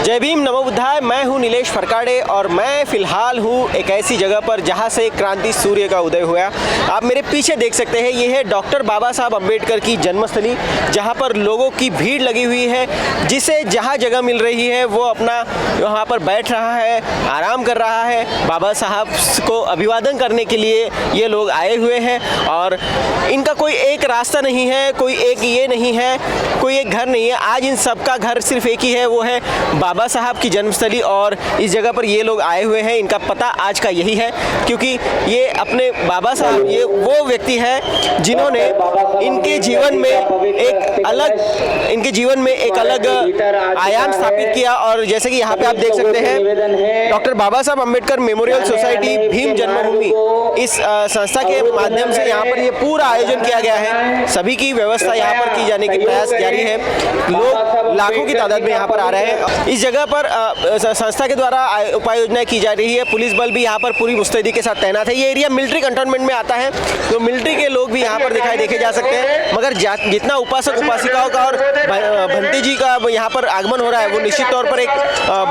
जय भीम नमो बुद्धाय। मैं हूं नीलेश फरकाड़े और मैं फ़िलहाल हूं एक ऐसी जगह पर जहां से क्रांति सूर्य का उदय हुआ। आप मेरे पीछे देख सकते हैं, ये है डॉक्टर बाबा साहब अम्बेडकर की जन्मस्थली, जहां पर लोगों की भीड़ लगी हुई है। जिसे जहां जगह मिल रही है वो अपना वहां पर बैठ रहा है, आराम कर रहा है। बाबा साहब को अभिवादन करने के लिए ये लोग आए हुए हैं और इनका कोई एक रास्ता नहीं है, कोई एक ये नहीं है, कोई एक घर नहीं है। आज इन सबका घर सिर्फ एक ही है, वो है बाबा साहब की जन्मस्थली। और इस जगह पर ये लोग आए हुए हैं, इनका पता आज का यही है क्योंकि ये अपने बाबा साहब, ये वो व्यक्ति है जिन्होंने इनके जीवन में एक अलग आयाम स्थापित किया। और जैसे कि यहाँ पे आप देख सकते हैं, डॉक्टर बाबा साहब अम्बेडकर मेमोरियल सोसाइटी भीम जन्मभूमि, इस संस्था के माध्यम से यहाँ पर ये पूरा आयोजन किया गया है। सभी की व्यवस्था यहाँ पर की जाने की प्रयास जारी है। लोग लाखों की तादाद में यहाँ पर आ रहे हैं। इस जगह पर संस्था के द्वारा उपाय योजनाएं की जा रही है। पुलिस बल भी यहाँ पर पूरी मुस्तैदी के साथ तैनात है। ये एरिया मिलिट्री कंटोनमेंट में आता है, तो मिलिट्री के लोग भी यहाँ पर देखे जा सकते हैं। मगर जितना उपासक उपासिकाओं का और भंती जी का यहाँ पर आगमन हो रहा है, वो निश्चित तौर पर एक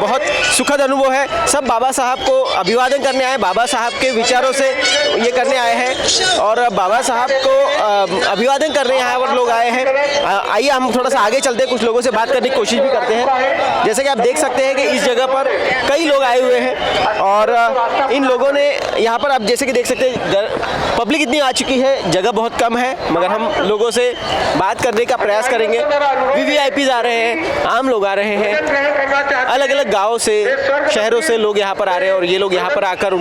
बहुत सुखद अनुभव है। सब बाबा साहब को अभिवादन करने आए, बाबा साहब के विचारों से ये करने आए हैं और बाबा साहब को अभिवादन करने यहाँ पर लोग आए हैं। आइए हम थोड़ा सा आगे चलते हैं, कुछ लोगों से बात करने की कोशिश भी करते हैं। जैसे कि आप देख सकते हैं कि इस जगह पर कई लोग आए हुए हैं और इन लोगों ने यहाँ पर, आप जैसे कि देख सकते हैं, पब्लिक इतनी आ चुकी है, जगह बहुत कम है, मगर हम लोगों से बात करने का प्रयास करेंगे। वीवीआईपीज़ आ रहे हैं, आम लोग आ रहे हैं, अलग अलग गाँव से, शहरों से लोग यहाँ पर आ रहे हैं और ये लोग यहाँ पर आकर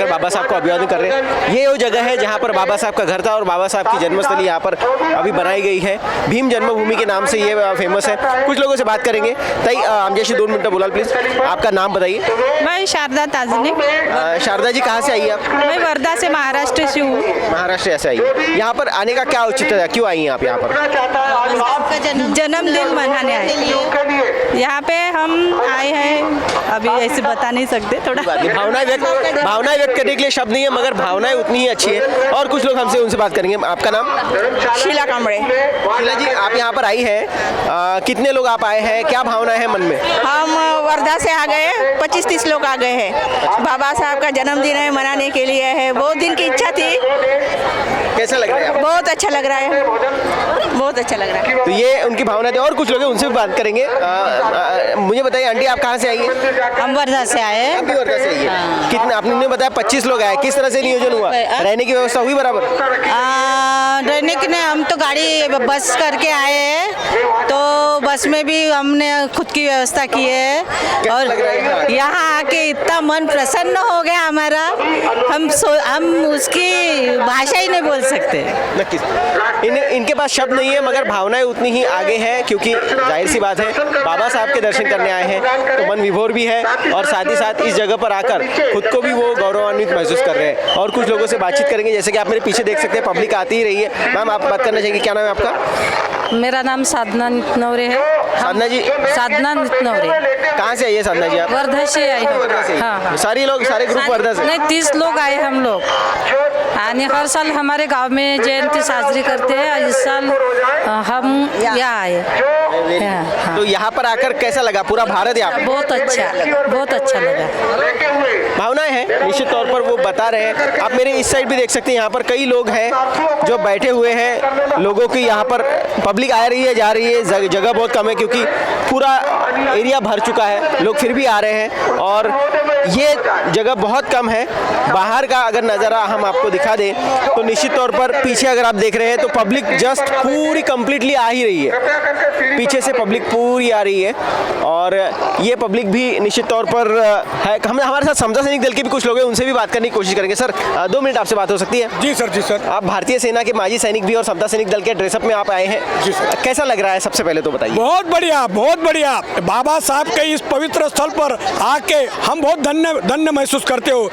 बाबा साहब को अभिवादन कर रहे हैं। ये वो जगह है जहाँ पर बाबा साहब का घर था और बाबा साहब की जन्मस्थली यहाँ पर अभी बनाई गई है। भीम जन्मभूमि के नाम से ये फेमस है। कुछ लोगों से बात करेंगे। ताई, हम जैसे 2 मिनट बोला प्लीज, आपका नाम बताइए। मैं शारदा ताजनी। शारदा जी, कहाँ से आई आप? मैं वर्धा से, महाराष्ट्र से हूँ। महाराष्ट्र से आई। यहाँ पर आने का क्या औचित्य है, क्यों आई हैं आप यहाँ पर? आपका जन्मदिन मनाने आए। यहाँ पे हम आए हैं, अभी ऐसे बता नहीं सकते, थोड़ा भावनाएं व्यक्त करने के लिए शब्द नहीं है, मगर भावनाएं उतनी ही अच्छी है। और कुछ लोग हमसे उनसे बात करेंगे। आपका नाम? शीला कामड़े। शीला जी, आप यहाँ पर आई हैं, कितने लोग आप आए हैं, क्या भावना है मन में? हम वर्धा से आ गए, 25-30 लोग आ गए हैं। बाबा साहब का जन्मदिन है, मनाने के लिए है। बहुत दिन की इच्छा थी। कैसा लग रहा है? बहुत अच्छा लग रहा है, बहुत अच्छा लग रहा है। तो ये उनकी भावना थी। और कुछ लोग हैं, उनसे भी बात करेंगे। मुझे बताइए आंटी, आप कहाँ से आई हैं? हम वर्धा से आए हैं। आप भी वर्धा से आई हैं? कितने? आपने बताया 25 लोग आए। किस तरह से नियोजन हुआ? रहने की व्यवस्था हुई बराबर? रहने की नहीं, हम तो गाड़ी बस करके आए हैं, तो बस में भी हमने खुद की व्यवस्था की है। और यहाँ आके इतना मन प्रसन्न हो गया हमारा, हम उसकी भाषा ही नहीं बोल सकते। इनके पास शब्द नहीं है, मगर भावनाएं उतनी ही आगे हैं, क्योंकि जाहिर सी बात है, बाबा साहब के दर्शन करने आए हैं तो मन विभोर भी है और साथ ही साथ इस जगह पर आकर खुद को भी वो गौरवान्वित महसूस कर रहे हैं। और कुछ लोगों से बातचीत करेंगे। जैसे कि आप मेरे पीछे देख सकते हैं, पब्लिक आती ही रही है। मैम, आप बात करना चाहेंगे? क्या नाम है आपका? मेरा नाम साधना नितनवरे है। साधना जी? साधना नितनवरे। कहाँ से आई है साधना जी आप? वर्धा से आई हूँ। हाँ। सारे ग्रुप वर्धा से? नहीं, 30 लोग आए हम लोग। और हर साल हमारे गांव में जयंती साजरी करते हैं। इस साल हम यहाँ आए। हाँ। तो यहाँ पर आकर कैसा लगा? पूरा भारत यहाँ पे? बहुत अच्छा लगा। भावनाएं हैं, निश्चित तौर पर वो बता रहे हैं। आप मेरे इस साइड भी देख सकते हैं, यहाँ पर कई लोग हैं जो बैठे हुए हैं। लोगों की यहाँ पर पब्लिक आ रही है, जा रही है। जगह बहुत कम है क्योंकि पूरा एरिया भर चुका है। लोग फिर भी आ रहे हैं और ये जगह बहुत कम है। बाहर का अगर नज़ारा हम आपको दिखा दें तो निश्चित तौर पर पीछे अगर आप देख रहे हैं तो पब्लिक जस्ट पूरी कंप्लीटली आ ही रही है। पीछे से पब्लिक पूरी आ रही है और ये पब्लिक भी निश्चित तौर पर है। हम हमारे साथ समता सैनिक दल के भी कुछ लोग हैं, उनसे भी बात करने की कोशिश करेंगे। सर, 2 मिनट आपसे बात हो सकती है? जी सर, जी सर। आप भारतीय सेना के माजी सैनिक भी और समता सैनिक दल के ड्रेसअप में आप आए हैं। जी सर। कैसा लग रहा है, सबसे पहले तो बताइए? बहुत बढ़िया, बहुत बढ़िया। बाबा साहब के इस पवित्र स्थल पर आके हम बहुत धन्य महसूस करते हो।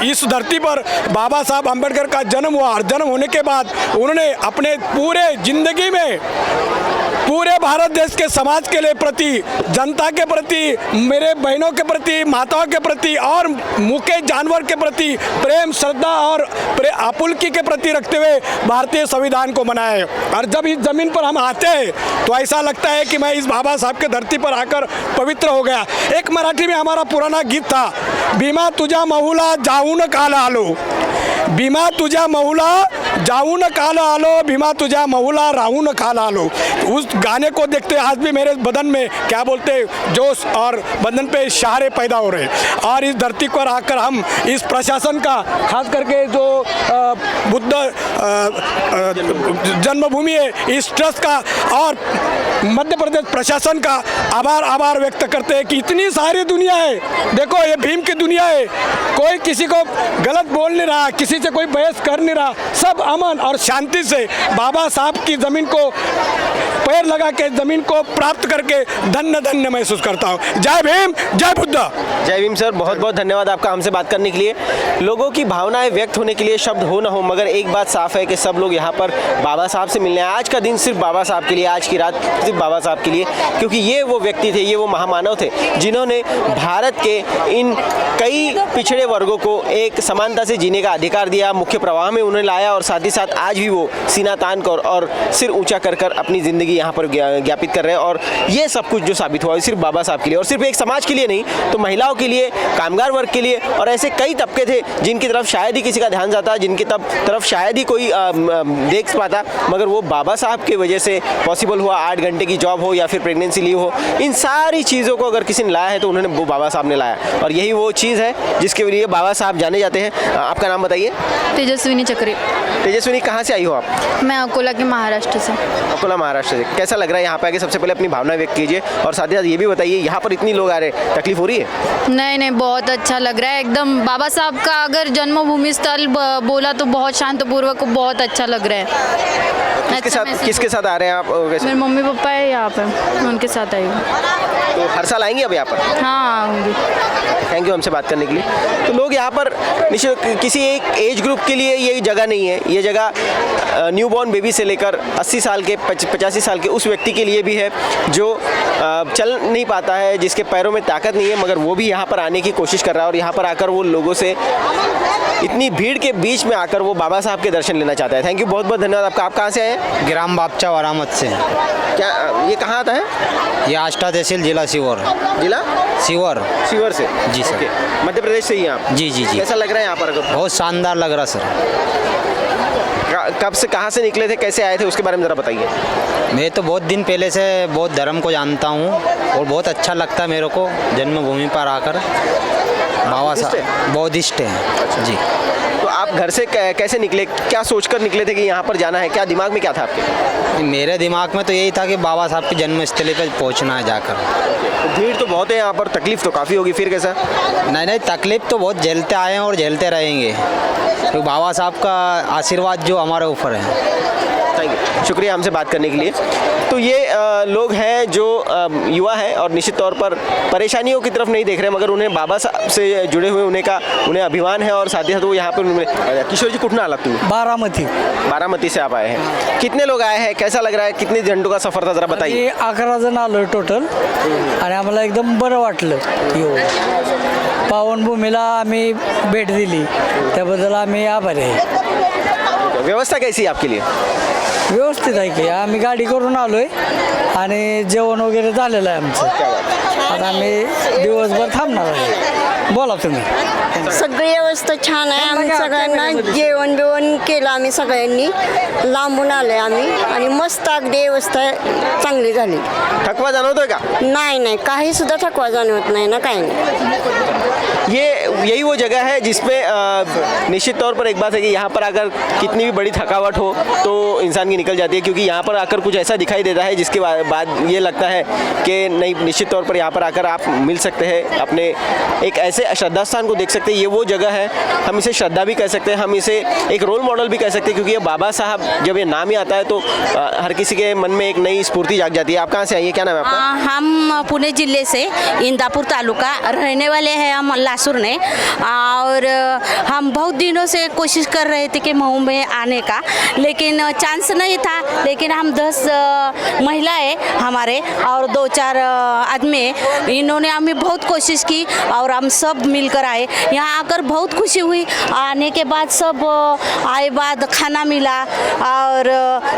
इस धरती पर बाबा साहब अम्बेडकर का जन्म हुआ और जन्म होने के बाद उन्होंने अपने पूरे जिंदगी में पूरे भारत देश के समाज के लिए प्रति, जनता के प्रति, मेरे बहनों के प्रति, माताओं के प्रति और मुके जानवर के प्रति प्रेम, श्रद्धा और आपुलकी के प्रति रखते हुए भारतीय संविधान को बनाए। और जब इस जमीन पर हम आते हैं तो ऐसा लगता है कि मैं इस बाबा साहब के धरती पर आकर पवित्र हो गया। एक मराठी में हमारा पुराना गीत था, भीमा तुझा महुला जाऊन काल आलो, भीमा तुझा महुला जाऊन काल आलो, भीमा तुझा महुला राहून काल आलो। उस गाने को देखते आज भी मेरे बदन में क्या बोलते जोश और बदन पे शहारे पैदा हो रहे। और इस धरती पर आकर हम इस प्रशासन का, खास करके जो बुद्ध जन्मभूमि है, इस ट्रस्ट का और मध्य प्रदेश प्रशासन का आभार व्यक्त करते हैं कि इतनी सारी दुनिया है। देखो ये भीम की दुनिया है, कोई किसी को गलत बोल नहीं रहा, किसी से कोई बहस कर नहीं रहा, सब अमन और शांति से बाबा साहब की ज़मीन को पैर लगा के ज़मीन को प्राप्त करके धन्य धन्य महसूस करता हूँ। जय भीम, जय बुद्ध। जय भीम सर, बहुत बहुत धन्यवाद आपका हमसे बात करने के लिए। लोगों की भावनाएं व्यक्त होने के लिए शब्द हो ना हो, मगर एक बात साफ है कि सब लोग यहाँ पर बाबा साहब से मिलने आए। आज का दिन सिर्फ बाबा साहब के लिए, आज की रात सिर्फ बाबा साहब के लिए, क्योंकि ये वो व्यक्ति थे, ये वो महामानव थे जिन्होंने भारत के इन कई पिछड़े वर्गों को एक समानता से जीने का अधिकार दिया, मुख्य प्रवाह में उन्हें लाया और साथ ही साथ आज भी वो सीना तान कर और सिर ऊंचा कर कर अपनी ज़िंदगी यहाँ पर ज्ञापित कर रहे हैं। और ये सब कुछ जो साबित हुआ है सिर्फ बाबा साहब के लिए, और सिर्फ एक समाज के लिए नहीं तो महिलाओं के लिए, कामगार वर्ग के लिए, और ऐसे कई तबके थे जिनकी तरफ शायद ही किसी का ध्यान जाता, जिनकी तरफ शायद ही कोई देख पाता, मगर वो बाबा साहब की वजह से पॉसिबल हुआ। 8 घंटे की जॉब हो या फिर प्रेगनेंसी लीव हो, इन सारी चीज़ों को अगर किसी ने लाया है तो उन्होंने वो बाबा साहब ने लाया, और यही वो चीज़ है जिसके लिए बाबा साहब जाने जाते हैं। आपका नाम बताइए। तेजस्विनी चक्री। तेजस्विनी, कहाँ से आई हो आप? मैं अकोला के महाराष्ट्र से। अकोला महाराष्ट्र से। कैसा लग रहा है यहाँ पे आके? सबसे पहले अपनी भावना व्यक्त कीजिए और साथ ही साथ ये भी बताइए यहाँ पर इतनी लोग आ रहे हैं, तकलीफ हो रही है? नहीं, बहुत अच्छा लग रहा है एकदम। बाबा साहब का अगर जन्मभूमि स्थल बोला तो बहुत शांतपूर्वक, बहुत अच्छा लग रहा है। किसके साथ आ रहे हैं आप? मेरे मम्मी पापा है यहाँ पे, मैं उनके साथ आई हूँ। तो हर साल आएंगे अब यहाँ पर? हाँ, आऊँगी। थैंक यू हमसे बात करने के लिए। तो लोग यहाँ पर किसी एक एज ग्रुप के लिए ये जगह नहीं है, ये जगह न्यू बॉर्न बेबी से लेकर 80 साल के 85 साल के उस व्यक्ति के लिए भी है जो चल नहीं पाता है, जिसके पैरों में ताकत नहीं है, मगर वो भी यहाँ पर आने की कोशिश कर रहा है और यहाँ पर आकर वो लोगों से इतनी भीड़ के बीच में आकर वो बाबा साहब के दर्शन लेना चाहता है। थैंक यू, बहुत बहुत धन्यवाद आपका। आप कहाँ से आए हैं? ग्राम बापचा वरामत से। क्या ये कहाँ आता है? ये आष्टा तहसील, जिला सीवर। जिला सीवर। सीवर से? जी सर। ओके। मध्य प्रदेश से ही हैं आप? जी जी जी। कैसा लग रहा है यहाँ पर? बहुत शानदार लग रहा सर। कब से, कहाँ से निकले थे, कैसे आए थे, उसके बारे में ज़रा बताइए। मैं तो बहुत दिन पहले से बहुत धर्म को जानता हूँ और बहुत अच्छा लगता है मेरे को जन्मभूमि पर आकर। बाबा साहब बौद्धिस्ट हैं जी। तो आप घर से कैसे निकले, क्या सोचकर निकले थे कि यहाँ पर जाना है? क्या दिमाग में क्या था आपके? मेरे दिमाग में तो यही था कि बाबा साहब की जन्मस्थली पर पहुँचना है जाकर। तो भीड़ तो बहुत है यहाँ पर, तकलीफ तो काफ़ी होगी, फिर कैसा? नहीं, तकलीफ तो बहुत झेलते आए हैं और झेलते रहेंगे, तो बाबा साहब का आशीर्वाद जो हमारे ऊपर है। थैंक यू, शुक्रिया हमसे बात करने के लिए। तो ये लोग हैं जो युवा हैं और निश्चित तौर पर परेशानियों की तरफ नहीं देख रहे, मगर उन्हें बाबा साहब से जुड़े हुए उन्हें अभिमान है और साथ ही साथ वो यहाँ पर। किशोर जी, कुठून आलात तुम्ही? बारामती से आप आए हैं। कितने लोग आए हैं, कैसा लग रहा है, कितने घंटों का सफर था, जरा बताइए। 11 जण आलो टोटल आणि आम्हाला एकदम बरं वाटलं येऊन. पावनभूमीला आम्ही भेट दिली त्याबद्दल आम्ही आभारी आहे. व्यवस्था कैसी है आपके लिए? व्यवस्थित आहे की आम्ही गाडी करून आलोय आणि जेवण वगैरे झालेलं आहे आमचं. आता आम्ही दिवसभर थांबणार आहे. बोला तुम्ही. सगळी व्यवस्था छान आहे. आम्ही सगळ्यांना जेवण बिवण केलं आम्ही सगळ्यांनी. लांबून आलोय आम्ही आणि मस्त अगदी व्यवस्था चांगली झाली. थकवा जाणवतोय का? नाही, काही सुद्धा थकवा जाणवत नाही ना, काही नाही. यही वो जगह है जिसमें निश्चित तौर पर एक बात है कि यहाँ पर आकर कितनी भी बड़ी थकावट हो तो इंसान की निकल जाती है, क्योंकि यहाँ पर आकर कुछ ऐसा दिखाई देता है जिसके बाद ये लगता है कि नहीं, निश्चित तौर पर यहाँ पर आकर आप मिल सकते हैं अपने एक ऐसे जैसे श्रद्धा स्थान को देख सकते हैं, ये वो जगह है, हम इसे श्रद्धा भी कह सकते हैं, हम इसे एक रोल मॉडल भी कह सकते हैं, क्योंकि ये बाबा साहब जब ये नाम ही आता है तो हर किसी के मन में एक नई स्फूर्ति जाग जाती है। आप कहाँ से आइए, क्या नाम है आपका? हम पुणे जिले से इंदापुर तालुका रहने वाले हैं, हम लासुर ने। और हम बहुत दिनों से कोशिश कर रहे थे कि मऊ में आने का, लेकिन चांस नहीं था। लेकिन हम 10 महिलाएं हमारे और 2-4 आदमी, इन्होंने हमें बहुत कोशिश की और हम सब मिलकर आए। यहाँ आकर बहुत खुशी हुई। आने के बाद सब आए बाद खाना मिला और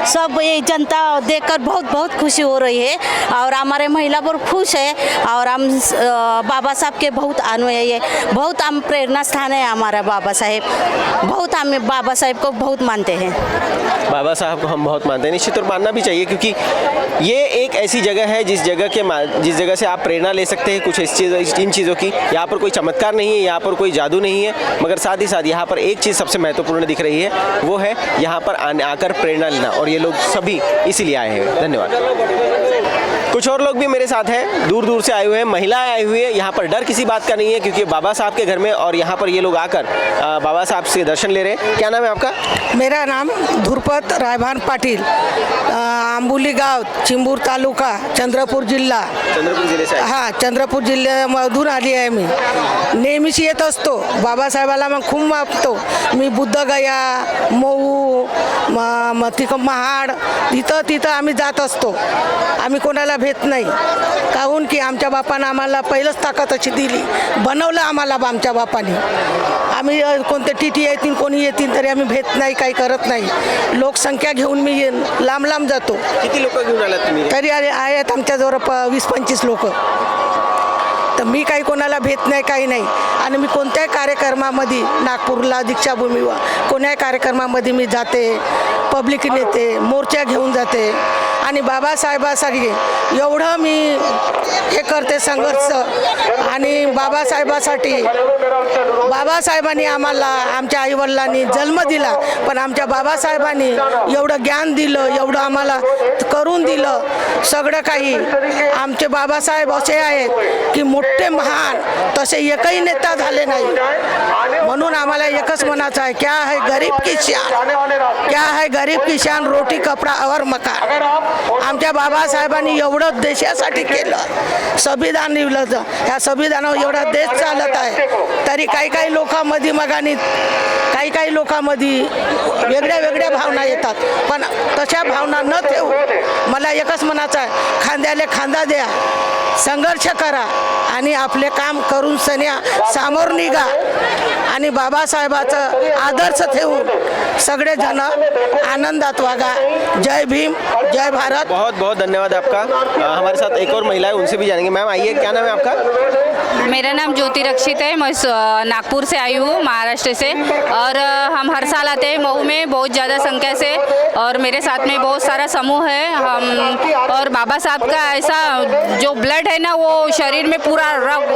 सब ये जनता देखकर बहुत बहुत खुशी हो रही है और हमारे महिला बहुत खुश है। और हम बाबा साहब के बहुत अनुयायी है, बहुत हम प्रेरणा स्थान है हमारा बाबा साहेब। बहुत हम बाबा साहेब को बहुत मानते हैं। बाबा साहब को हम बहुत मानते हैं, निश्चित तौर पर मानना भी चाहिए, क्योंकि ये एक ऐसी जगह है जिस जगह से आप प्रेरणा ले सकते हैं कुछ इन चीज़ों की। यहाँ पर कोई चमत्कार नहीं है, यहाँ पर कोई जादू नहीं है, मगर साथ ही साथ यहाँ पर एक चीज़ सबसे महत्वपूर्ण दिख रही है, वो है यहाँ पर आकर प्रेरणा लेना, और ये लोग सभी इसीलिए आए हैं। धन्यवाद। कुछ और लोग भी मेरे साथ हैं, दूर दूर से आए हुए हैं, महिलाएं आई हुई है। यहाँ पर डर किसी बात का नहीं है, क्योंकि बाबा साहब के घर में और यहाँ पर ये लोग आकर बाबा साहब से दर्शन ले रहे हैं। क्या नाम है आपका? मेरा नाम धुरपत रायभान पाटील, आंबोली गाव, चिंबूर तालुका, चंद्रपूर जिल्हा. चंद्रपूर जिल्हे से? हां, चंद्रपूर जिल्ह्यामधून आली आहे मी. नेहमीच येत असतो, बाबासाहेबाला मग खूप मानतो मी. बुद्धगया, मऊ, महाड, तिथं आम्ही जात असतो. आम्ही कोणाला भेट नाही, काहून की आमच्या बापानं आम्हाला पहिलंच ताकद अशी दिली, बनवलं आम्हाला आमच्या बापाने. आम्ही कोणते टीटी येतील, कोणी येतील तरी आम्ही भेट नाही, काही करत नाही. लोकसंख्या घेऊन मी लांब लांब जातो. किती लोक घेऊन आलात तुम्ही? तरी आहेत आमच्याजवळ 20-25 लोक. तर मी काही कोणाला भेट नाही, काही नाही. आणि मी कोणत्याही कार्यक्रमामध्ये, नागपूरला दीक्षाभूमीवर कोण्याही कार्यक्रमामध्ये मी जाते, पब्लिक नेते, मोर्चा घेऊन जाते. आणि बाबासाहेबासाठी एवढं मी हे करते संघर्ष. आणि बाबासाहेबांनी आम्हाला, आमच्या आईवडिलांनी जन्म दिला, पण आमच्या बाबासाहेबांनी एवढं ज्ञान दिलं, एवढं आम्हाला करून दिलं सगळं काही. आमचे बाबासाहेब असे आहेत की मोठे महान, तसे एकही नेता झाले नाही. म्हणून आम्हाला एकच म्हणायचं आहे, क्या है गरीब की शान, क्या है गरीब की शान, रोटी कपडा और मकान. आमच्या बाबासाहेबांनी एवढं देशासाठी केलं, संविधान लिहिलं. ह्या संविधानावर एवढा देश चालत आहे, तरी काही लोकांमध्ये मगानी काही लोकांमध्ये वेगळ्या भावना येतात. पण तशा भावना न ठेवू मला एकच म्हणायचं आहे, खांद्याला खांदा द्या, संघर्ष करा आणि आपले काम करून सामोर निघा. आणि बाबासाहेबाचं आदर्श ठेवून सगळे जन आनंदात वागा. जय भीम, जय भारत. बहुत बहुत धन्यवाद आपका. हमारे साथ एक और महिला है, उनसे भी जानेंगे. मैम आइए, क्या नाम है आपका? मेरा नाम ज्योति रक्षित है, मैं नागपुर से आई हूँ, महाराष्ट्र से. और हम हर साल आते हैं मऊ में बहुत ज़्यादा संख्या से, और मेरे साथ में बहुत सारा समूह है. हम और बाबा साहब का ऐसा जो ब्लड है ना, वो शरीर में पूरा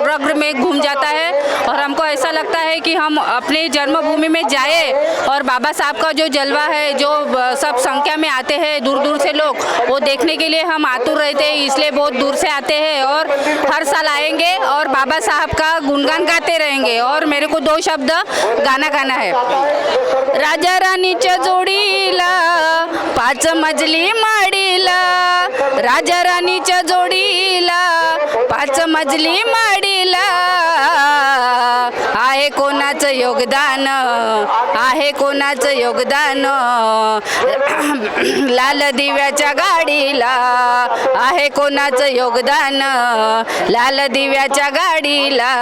रग में घूम जाता है. और हमको ऐसा लगता है कि हम अपने जन्मभूमि में जाए, और बाबा साहब का जो जलवा है, जो सब संख्या में आते हैं दूर दूर से लोग, वो देखने के लिए हम आतुर रहते हैं. इसलिए बहुत दूर से आते हैं और हर साल आएंगे और बाबा साहब का गुणगान गाते रहेंगे. और मेरे को 2 शब्द गाना गाना है. राजा राणीच्या जोडीला 5 मजली माडीला, राजा राणीच्या जोडीला 5 मजली माडीला, आहे कोणाचं योगदान, आहे कोणाचं योगदान, लाल दिव्याच्या गाडीला, आहे कोणाचं योगदान, लाल दिव्याच्या गाडीला.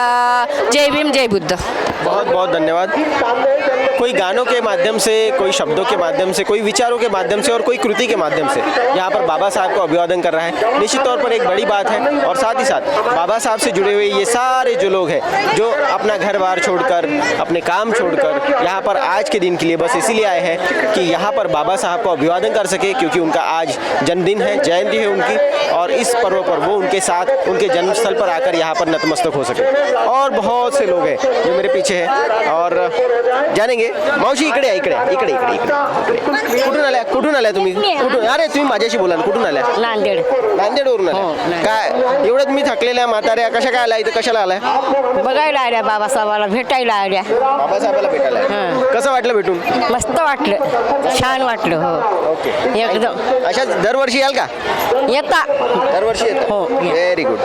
जय भीम, जय बुद्ध. बहुत बहुत धन्यवाद. कोई गानों के माध्यम से, कोई शब्दों के माध्यम से, कोई विचारों के माध्यम से और कोई कृति के माध्यम से यहाँ पर बाबा साहब को अभिवादन कर रहा है. निश्चित तौर पर एक बड़ी बात है. और साथ ही साथ बाबा साहब से जुड़े हुए ये सारे जो लोग हैं, जो अपना घर बार छोड़कर, अपने काम छोड़कर यहाँ पर आज के दिन के लिए बस इसीलिए आए हैं कि यहाँ पर बाबा साहब को अभिवादन कर सके, क्योंकि उनका आज जन्मदिन है, जयंती है उनकी. और इस पर्व पर वो उनके साथ उनके जन्मस्थल पर आकर यहाँ पर नतमस्तक हो सके. और बहुत से लोग हैं जो मेरे पीछे हैं, और जानेंगे. मावशी इकडे या, इकडे इकडे इकडे इकडे. कुठून आल्या तुम्ही? अरे तुम्ही माझ्याशी बोला ना, कुठून आल्या? नांदेड. नांदेडवरून आल्या. काय एवढं तुम्ही थकलेल्या म्हाताऱ्या कशा काय आला इथं, कशाला आलाय? बघायला आल्या बाबासाहेबाला, भेटायला आल्या. बाबासाहेबाला भेटायला आलाय. कसं वाटलं भेटून? मस्त वाटलं, छान वाटलं. हो ओके. एकदम. अशा दरवर्षी याल का? येता. दरवर्षी येता? हो. Very good.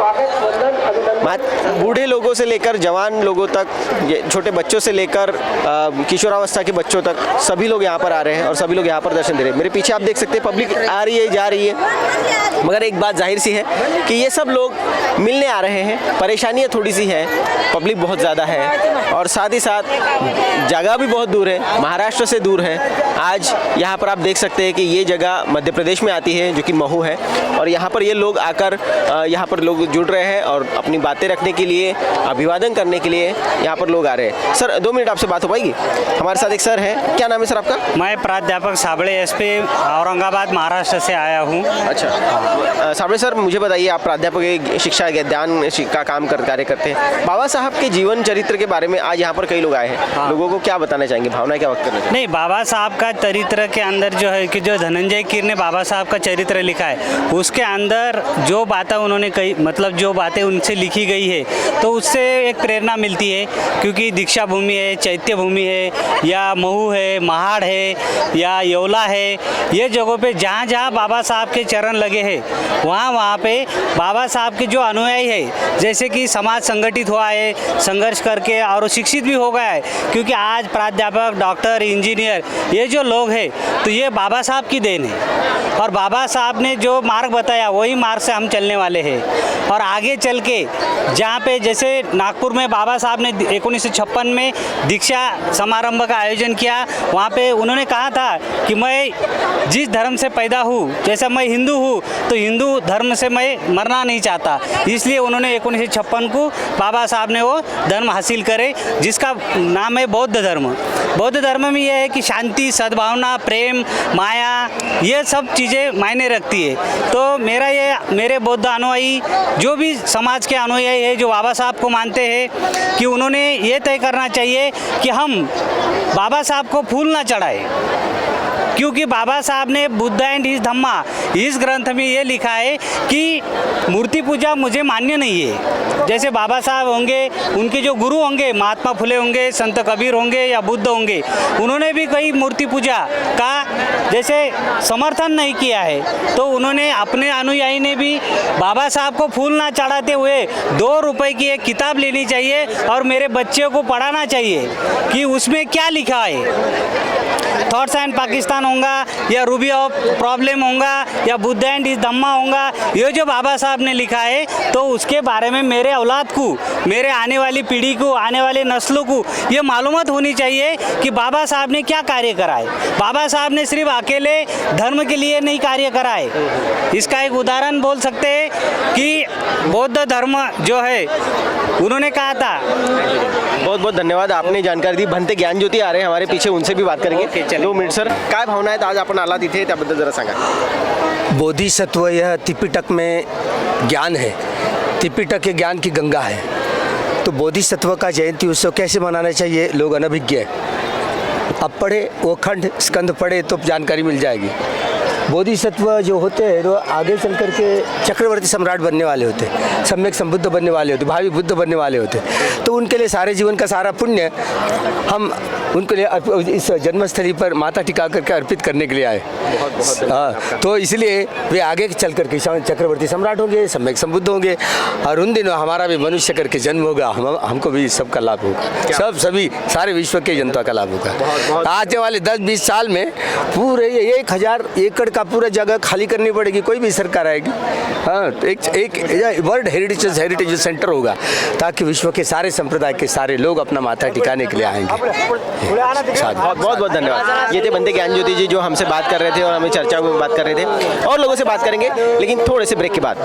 बूढ़े लोगों से लेकर जवान लोगों तक, छोटे बच्चों से लेकर किशोरावस्था के बच्चों तक सभी लोग यहाँ पर आ रहे हैं और सभी लोग यहाँ पर दर्शन दे रहे हैं. मेरे पीछे आप देख सकते हैं पब्लिक आ रही है, जा रही है, मगर एक बात जाहिर सी है कि ये सब लोग मिलने आ रहे हैं. परेशानियाँ थोड़ी सी हैं, पब्लिक बहुत ज़्यादा है और साथ ही साथ जगह भी बहुत दूर है, महाराष्ट्र से दूर है. आज यहाँ पर आप देख सकते हैं कि ये जगह मध्य प्रदेश में आती है जो कि महू है और यहाँ पर ये लोग आकर यहाँ पर लोग जुड़ रहे हैं और अपनी बातें रखने के लिए, अभिवादन करने के लिए यहाँ पर लोग आ रहे हैं. सर 2 मिनट आपसे बात हो पाएगी? हमारे साथ एक सर हैं, क्या नाम है सर आपका? मैं प्राध्यापक साबड़े एसपी औरंगाबाद महाराष्ट्र से आया हूँ. अच्छा साबड़े सर, मुझे बताइए, आप प्राध्यापक शिक्षा ज्ञान का काम कार्य करते हैं. बाबा साहब के जीवन चरित्र के बारे में आज यहाँ पर कई लोग आए हैं. लोगों को क्या बताना चाहेंगे, भावना क्या वक्त करना चाहिए? नहीं, बाबा साहब का चरित्र के अंदर जो है कि जो धनंजय कीर ने बाबा साहब का चरित्र लिखा है, उसके अंदर जो बातें उन्होंने कही, मतलब जो बातें उनसे लिखी गई है, तो उससे एक प्रेरणा मिलती है. क्योंकि दीक्षा भूमि है, चैत्य भूमि है, या महू है, महाड़ है, या येवला है, ये जगहों पे जहाँ जहाँ बाबा साहब के चरण लगे हैं, वहाँ पे बाबा साहब के जो अनुयायी है, जैसे कि समाज संगठित हुआ है, संघर्ष करके और शिक्षित भी हो गया है. क्योंकि आज प्राध्यापक, डॉक्टर, इंजीनियर, ये जो लोग हैं, तो ये बाबा साहब की देन है और बाबा साहब ने जो मार्ग बताया वही मार्ग से हम चलने वाले हैं. और आगे चल के जहाँ पे जैसे नागपुर में बाबा साहब ने 1956 में दीक्षा समारंभ का आयोजन किया, वहाँ पे उन्होंने कहा था कि मैं जिस धर्म से पैदा हूँ, जैसा मैं हिंदू हूँ, तो हिंदू धर्म से मैं मरना नहीं चाहता. इसलिए उन्होंने 1956 को बाबा साहब ने वो धर्म हासिल करे, जिसका नाम है बौद्ध धर्म. बौद्ध धर्म में यह है कि शांति, सद्भावना, प्रेम, माया, ये सब चीज़ें मायने रखती है. तो मेरे बौद्ध अनुयायी, जो भी समाज के अनुयायी है, जो बाबा साहब को मानते हैं, कि उन्होंने ये तय करना चाहिए कि हम बाबा साहब को फूल ना चढ़ाए. क्योंकि बाबा साहब ने बुद्ध एंड हिज धम्मा, इस ग्रंथ में ये लिखा है कि मूर्ति पूजा मुझे मान्य नहीं है. जैसे बाबा साहब होंगे, उनके जो गुरु होंगे, महात्मा फुले होंगे, संत कबीर होंगे या बुद्ध होंगे, उन्होंने भी कई मूर्ति पूजा का जैसे समर्थन नहीं किया है. तो उन्होंने, अपने अनुयायी ने भी बाबा साहब को फूल ना चढ़ाते हुए 2 रुपए की एक किताब लेनी चाहिए और मेरे बच्चे को पढ़ाना चाहिए कि उसमें क्या लिखा है. थॉट्स एंड पाकिस्तान होगा, या रूबी ऑफ प्रॉब्लम होगा, या बुद्ध एंड हिज धम्मा होगा, ये जो बाबा साहब ने लिखा है, तो उसके बारे में मेरे औलाद को, मेरे आने वाली पीढ़ी को, आने वाले नस्लों को ये मालूमात होनी चाहिए कि बाबा साहब ने क्या कार्य करा है. बाबा साहब ने सिर्फ अकेले धर्म के लिए नहीं कार्य करा है. इसका एक उदाहरण बोल सकते हैं कि बौद्ध धर्म जो है, उन्होंने कहा था. बहुत बहुत धन्यवाद, आपने जानकारी दी. भंते ज्ञान ज्योती आ रहे हैं हमारे पीछे, उनसे भी बात करेंगे. 2 मिनिट सर, काय भावना आहेत आज आपण आलात इथे, त्याबद्दल जरा सांगा. बोधिसत्व यह त्रिपिटक में ज्ञान है, त्रिपिटक ज्ञान की गंगा है. तो बोधिसत्व का जयंती उत्सव कैसे मनाना चाहिए, लोग अनभिज्ञ है. अब पढ़े वो खंड स्कंद पढ़े तो जानकारी मिल जाएगी. बोधिसत्व जो होते हैं वो आगे चल कर के चक्रवर्ती सम्राट बनने वाले होते, सम्यक संबुद्ध बनने वाले होते, भावी बुद्ध बनने वाले होते. तो उनके लिए सारे जीवन का सारा पुण्य हम उनके लिए इस जन्मस्थली पर माथा टिका करके अर्पित करने के लिए आए. हाँ, तो इसलिए वे आगे चल करके चक्रवर्ती सम्राट होंगे, सम्यक संबुद्ध होंगे और उन दिनों हमारा भी मनुष्य करके जन्म होगा. हमको भी सबका लाभ होगा, सभी सारे विश्व के जनता का लाभ होगा. आने वाले 10-20 साल में पूरे 1000 एकड़ का पूरा जगह खाली करनी पड़ेगी, कोई भी सरकार आएगी. हाँ, तो एक वर्ल्ड हेरिटेज सेंटर होगा ताकि विश्व के सारे संप्रदाय के सारे लोग अपना माथा टिकाने के लिए आएंगे. बहुत बहुत धन्यवाद. ये थे भंते ज्ञान ज्योति जी जो हमसे बात कर रहे थे और हमें चर्चा में बात कर रहे थे. और लोगों से बात करेंगे लेकिन थोड़े से ब्रेक के बाद.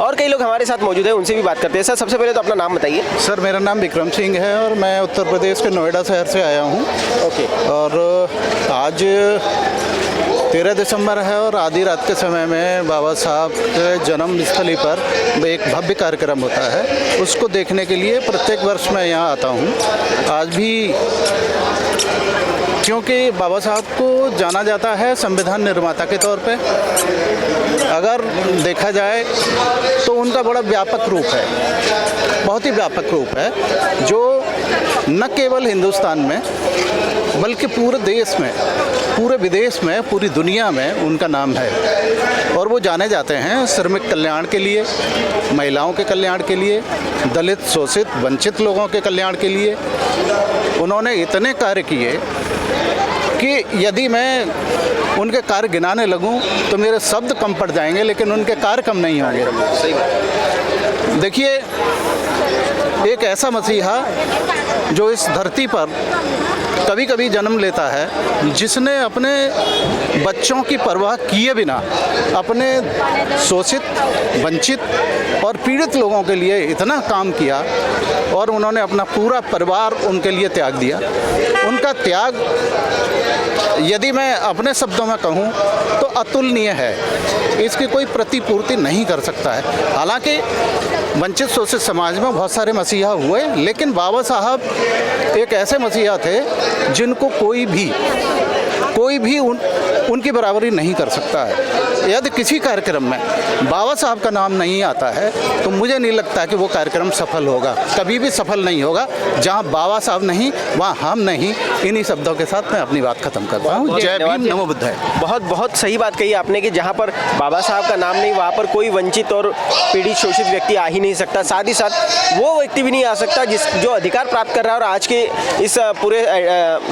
और कई लोग हमारे साथ मौजूद हैं, उनसे भी बात करते हैं. सर, सबसे पहले तो अपना नाम बताइए. सर, मेरा नाम विक्रम सिंह है और मैं उत्तर प्रदेश के नोएडा शहर से आया हूँ. ओके. और आज 13 दिसंबर है और आधी रात के समय में बाबा साहब के जन्मस्थली पर एक भव्य कार्यक्रम होता है. उसको देखने के लिए प्रत्येक वर्ष मैं यहाँ आता हूँ. आज भी क्योंकि बाबा साहब को जाना जाता है संविधान निर्माता के तौर पे। अगर देखा जाए तो उनका बड़ा व्यापक रूप है, बहुत ही व्यापक रूप है, जो न केवल हिंदुस्तान में बल्कि पूरे देश में, पूरे विदेश में, पूरी दुनिया में उनका नाम है। और वो जाने जाते हैं श्रमिक कल्याण के लिए, महिलाओं के कल्याण के लिए, दलित, शोषित, वंचित लोगों के कल्याण के लिए। उन्होंने इतने कार्य किए कि यदि मैं उनके कार्य गिनाने लगूं तो मेरे शब्द कम पड़ जाएंगे, लेकिन उनके कार्य कम नहीं होंगे। देखिए, एक ऐसा मसीहा जो इस धरती पर कभी कभी जन्म लेता है, जिसने अपने बच्चों की परवाह किए बिना अपने शोषित, वंचित और पीड़ित लोगों के लिए इतना काम किया, और उन्होंने अपना पूरा परिवार उनके लिए त्याग दिया। उनका त्याग यदि मैं अपने शब्दों में कहूँ तो अतुलनीय है, इसकी कोई प्रतिपूर्ति नहीं कर सकता है। हालांकि वंचित शोषित समाज में बहुत सारे मसीहा हुए, लेकिन बाबा साहब एक ऐसे मसीहा थे जिनको कोई भी उनकी बराबरी नहीं कर सकता है। यदि किसी कार्यक्रम में बाबा साहब का नाम नहीं आता है तो मुझे नहीं लगता कि वो कार्यक्रम सफल होगा, कभी भी सफल नहीं होगा। जहाँ बाबा साहब नहीं वहाँ हम नहीं। इन्हीं शब्दों के साथ मैं अपनी बात खत्म करता हूँ। जय भीम, नमो बुद्धाय। बहुत बहुत सही बात कही आपने कि जहाँ पर बाबा साहब का नाम नहीं, वहाँ पर कोई वंचित और पीड़ित शोषित व्यक्ति आ ही नहीं सकता। साथ ही साथ वो व्यक्ति भी नहीं आ सकता जो अधिकार प्राप्त कर रहा है और आज के इस पूरे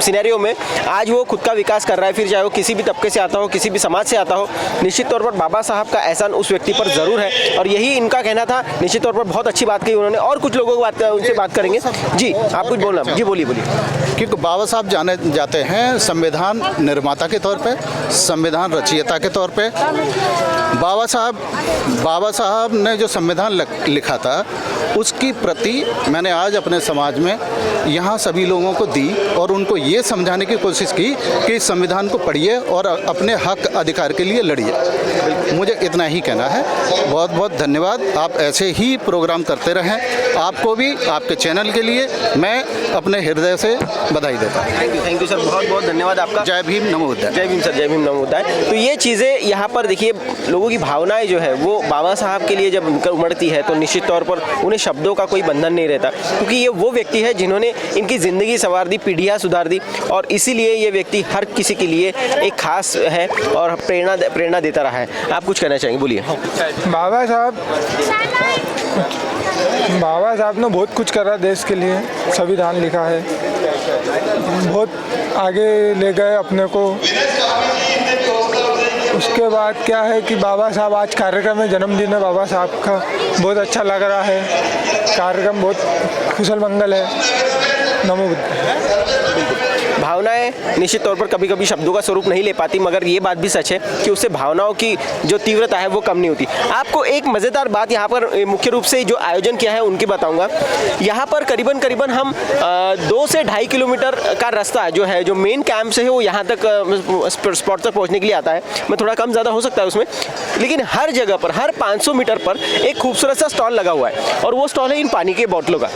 सिनेरियो में आज वो खुद का विकास कर रहा है, फिर चाहे वो किसी भी तबके से आता हो, किसी भी समाज से आता हो। निश्चित तौर पर बाबा साहब का एहसान उस व्यक्ति पर ज़रूर है और यही इनका कहना था। निश्चित तौर पर बहुत अच्छी बात कही उन्होंने। और कुछ लोगों की उनसे बात करेंगे। जी, आप कुछ बोलना। जी, बोलिए। क्योंकि बाबा साहब जाने जाते हैं संविधान निर्माता के तौर पे, संविधान रचयिता के तौर पे। बाबा साहब ने जो संविधान लिखा था उसकी प्रति मैंने आज अपने समाज में यहाँ सभी लोगों को दी और उनको ये समझाने की कोशिश की कि इस संविधान को पढ़िए और अपने हक अधिकार के लिए लड़िए। मुझे इतना ही कहना है। बहुत बहुत धन्यवाद। आप ऐसे ही प्रोग्राम करते रहें। आपको भी, आपके चैनल के लिए मैं अपने हृदय से बधाई देता हूँ। थैंक यू सर, बहुत बहुत धन्यवाद आपका। जय भीम, नमो बुद्धाय। जय भीम सर, जय भीम, नमो बुद्धाय। तो ये चीज़ें यहाँ पर देखिए, लोगों की भावनाएं जो है वो बाबा साहब के लिए जब उमड़ती है तो निश्चित तौर पर उन्हें शब्दों का कोई बंधन नहीं रहता, क्योंकि ये वो व्यक्ति है जिन्होंने इनकी ज़िंदगी संवार दी, पीढ़ियाँ सुधार दी, और इसीलिए ये व्यक्ति हर किसी के लिए एक खास है और प्रेरणा देता रहा है। आप कुछ कहना चाहेंगे, बोलिए। बाबा साहब ने बहुत कुछ करा देश के लिए, संविधान लिखा है, बहुत आगे ले गए अपने को। उसके बाद क्या है कि बाबा साहब आज कार्यक्रम में जन्मदिन है बाबा साहब का, बहुत अच्छा लग रहा है। कार्यक्रम बहुत कुशल मंगल है। नमो बुद्धाय। भावनाएं निश्चित तौर पर कभी कभी शब्दों का स्वरूप नहीं ले पाती, मगर ये बात भी सच है कि उससे भावनाओं की जो तीव्रता है वो कम नहीं होती। आपको एक मज़ेदार बात यहाँ पर मुख्य रूप से जो आयोजन किया है उनकी बताऊँगा। यहाँ पर करीबन हम 2 से 2.5 किलोमीटर का रास्ता जो है, जो मेन कैंप से है वो यहाँ तक स्पॉट तक पहुँचने के लिए आता है। मैं थोड़ा कम ज़्यादा हो सकता है उसमें, लेकिन हर जगह पर, हर 500 मीटर पर एक खूबसूरत सा स्टॉल लगा हुआ है और वो स्टॉल है इन पानी के बोतलों का।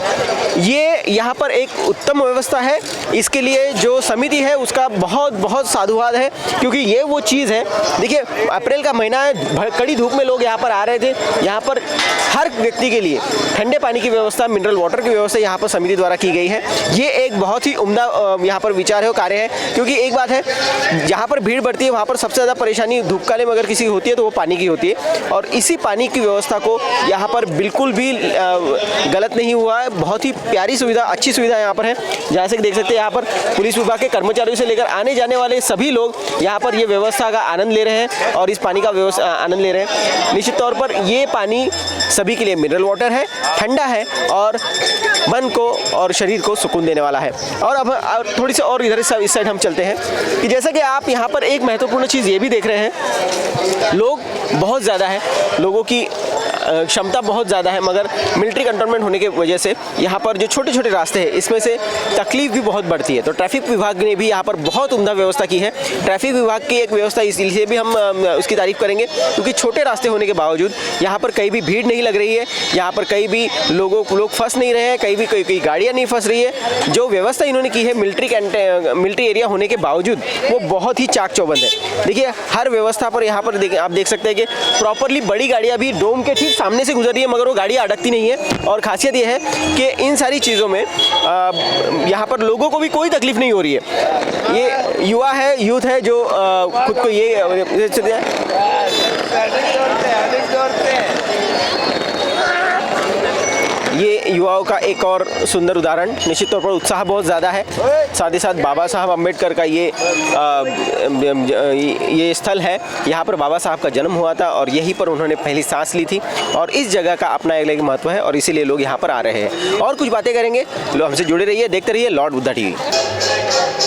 ये यहाँ पर एक उत्तम व्यवस्था है। इसके लिए जो समिति है उसका बहुत बहुत साधुवाद है, क्योंकि ये वो चीज़ है। देखिए, अप्रैल का महीना है, कड़ी धूप में लोग यहाँ पर आ रहे थे। यहाँ पर हर व्यक्ति के लिए ठंडे पानी की व्यवस्था, मिनरल वाटर की व्यवस्था यहाँ पर समिति द्वारा की गई है। ये एक बहुत ही उम्दा यहाँ पर विचार है और कार्य है, क्योंकि एक बात है, जहाँ पर भीड़ बढ़ती है वहाँ पर सबसे ज़्यादा परेशानी धूप काले में अगर किसी होती है तो वो पानी की होती है, और इसी पानी की व्यवस्था को यहाँ पर बिल्कुल भी गलत नहीं हुआ है। बहुत ही प्यारी सुविधा, अच्छी सुविधा यहाँ पर है। जैसे कि देख सकते हैं, यहाँ पर पुलिस विभाग के कर्मचारियों से लेकर आने जाने वाले सभी लोग यहाँ पर ये व्यवस्था का आनंद ले रहे हैं और इस पानी का आनंद ले रहे हैं। निश्चित तौर पर ये पानी सभी के लिए मिनरल वाटर है, ठंडा है और मन को और शरीर को सुकून देने वाला है। और अब थोड़ी सी और इधर इस साइड हम चलते हैं कि जैसा कि आप यहाँ पर एक महत्वपूर्ण चीज़ ये भी देख रहे हैं, लोग बहुत ज़्यादा है, लोगों की क्षमता बहुत ज़्यादा है, मगर मिलिट्री कंटोनमेंट होने की वजह से यहाँ पर जो छोटे छोटे रास्ते हैं इसमें से तकलीफ भी बहुत बढ़ती है। तो ट्रैफिक विभाग ने भी यहाँ पर बहुत उम्दा व्यवस्था की है। ट्रैफिक विभाग की एक व्यवस्था इसलिए भी हम उसकी तारीफ करेंगे क्योंकि छोटे रास्ते होने के बावजूद यहाँ पर कहीं भी भीड़ नहीं लग रही है, यहाँ पर कहीं भी लोग फंस नहीं रहे हैं, कहीं भी कोई गाड़ियाँ नहीं फंस रही है। जो व्यवस्था इन्होंने की है मिलिट्री एरिया होने के बावजूद वो बहुत ही चाक चौबंद है। देखिए हर व्यवस्था पर यहाँ पर आप देख सकते हैं कि प्रॉपरली बड़ी गाड़ियाँ भी डोम के ठीक सामने से गुजर रही है, मगर वो गाड़ियाँ अटकती नहीं है। और खासियत ये है कि इन सारी चीज़ों में यहाँ पर लोगों को भी कोई तकलीफ नहीं हो रही है। ये यूथ है जो खुद को ये युवाओं का एक और सुंदर उदाहरण। निश्चित तौर पर उत्साह बहुत ज़्यादा है। साथ ही साथ बाबा साहब अम्बेडकर का ये स्थल है, यहाँ पर बाबा साहब का जन्म हुआ था और यहीं पर उन्होंने पहली सांस ली थी और इस जगह का अपना एक महत्व है और इसीलिए लोग यहाँ पर आ रहे हैं। और कुछ बातें करेंगे, लोग हमसे जुड़े रहिए, देखते रहिए लॉर्ड बुद्धा टीवी।